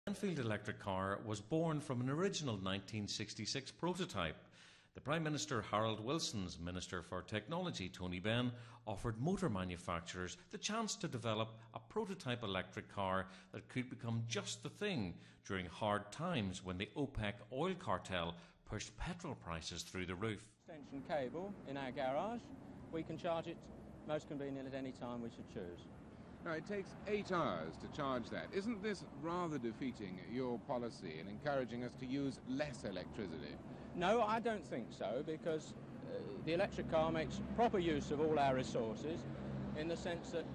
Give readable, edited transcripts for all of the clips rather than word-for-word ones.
Enfield electric car was born from an original 1966 prototype. The Prime Minister Harold Wilson's Minister for Technology, Tony Benn, offered motor manufacturers the chance to develop a prototype electric car that could become just the thing during hard times when the OPEC oil cartel pushed petrol prices through the roof. Extension cable in our garage. We can charge it most convenient at any time we should choose. Now, it takes 8 hours to charge that. Isn't this rather defeating your policy in encouraging us to use less electricity? No, I don't think so, because the electric car makes proper use of all our resources in the sense that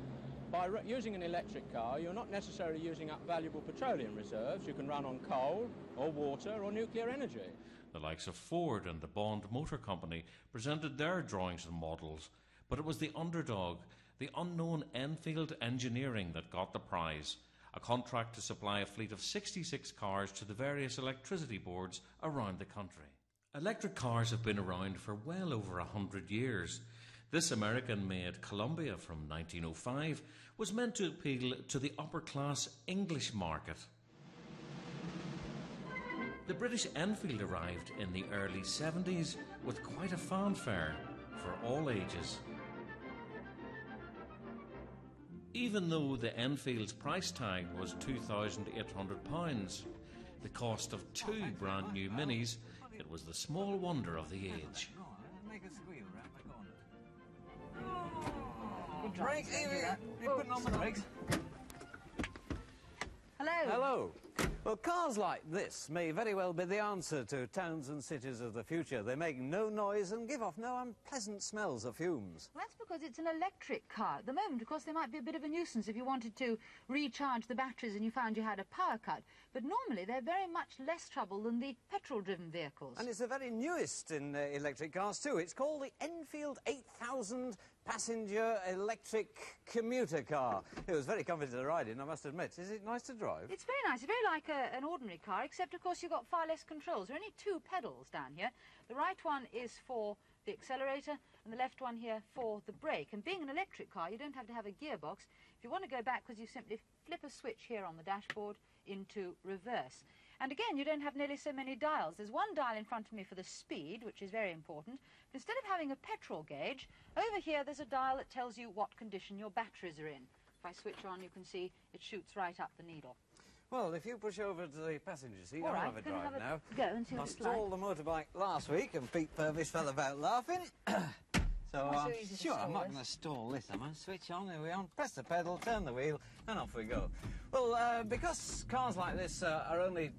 by using an electric car, you're not necessarily using up valuable petroleum reserves. You can run on coal or water or nuclear energy. The likes of Ford and the Bond Motor Company presented their drawings and models, but it was the underdog, the unknown Enfield Engineering, that got the prize, a contract to supply a fleet of 66 cars to the various electricity boards around the country. Electric cars have been around for well over 100 years. This American-made Columbia from 1905 was meant to appeal to the upper-class English market. The British Enfield arrived in the early 70s with quite a fanfare for all ages. Even though the Enfield's price tag was £2,800, the cost of 2 brand new Minis, it was the small wonder of the age. Good brake. You're putting on the brakes. Hello. Hello. Well, cars like this may very well be the answer to towns and cities of the future. They make no noise and give off no unpleasant smells or fumes. Well, that's because it's an electric car. At the moment, of course, they might be a bit of a nuisance if you wanted to recharge the batteries and you found you had a power cut. But normally, they're very much less trouble than the petrol-driven vehicles. And it's the very newest in electric cars, too. It's called the Enfield 8000 passenger electric commuter car. It was very comfortable to ride in, I must admit. Is it nice to drive? It's very nice. It's very like an ordinary car, except, of course, you've got far less controls. There are only 2 pedals down here. The right one is for the accelerator and the left one here for the brake. And being an electric car, you don't have to have a gearbox. If you want to go backwards, you simply flip a switch here on the dashboard into reverse. And again, you don't have nearly so many dials. There's one dial in front of me for the speed, which is very important. But instead of having a petrol gauge, over here there's a dial that tells you what condition your batteries are in. If I switch on, you can see it shoots right up the needle. Well, if you push over to the passenger seat, All I'll right, have a drive now. Go and see what I it's like. stole the motorbike last week and Pete Purvis fell about laughing. So I'm sure I'm not going to stall this. I'm going to switch on, here we are, press the pedal, turn the wheel, and off we go. Well, because cars like this are only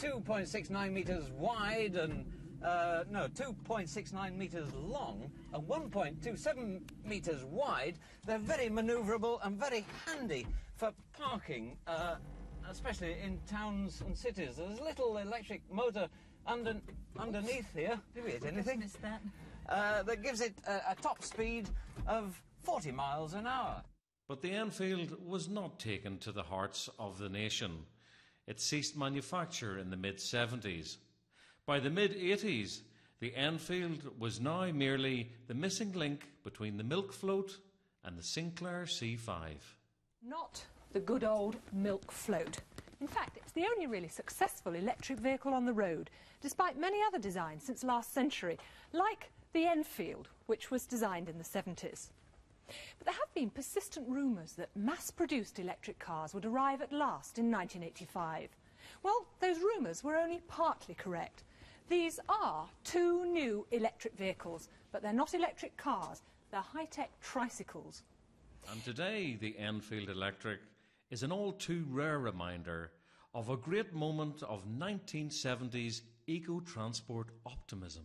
2.69 metres wide and, 2.69 metres long and 1.27 metres wide, they're very manoeuvrable and very handy for parking, especially in towns and cities. There's a little electric motor underneath here. Did we hit anything? Missed that. That gives it a top speed of 40 miles an hour. But the Enfield was not taken to the hearts of the nation. It ceased manufacture in the mid-70s. By the mid-80s, the Enfield was now merely the missing link between the milk float and the Sinclair C5. Not the good old milk float. In fact, it's the only really successful electric vehicle on the road, despite many other designs since last century, like the Enfield, which was designed in the 70s. But there have been persistent rumours that mass-produced electric cars would arrive at last in 1985. Well, those rumours were only partly correct. These are 2 new electric vehicles, but they're not electric cars, they're high-tech tricycles. And today, the Enfield Electric is an all too rare reminder of a great moment of 1970s eco-transport optimism.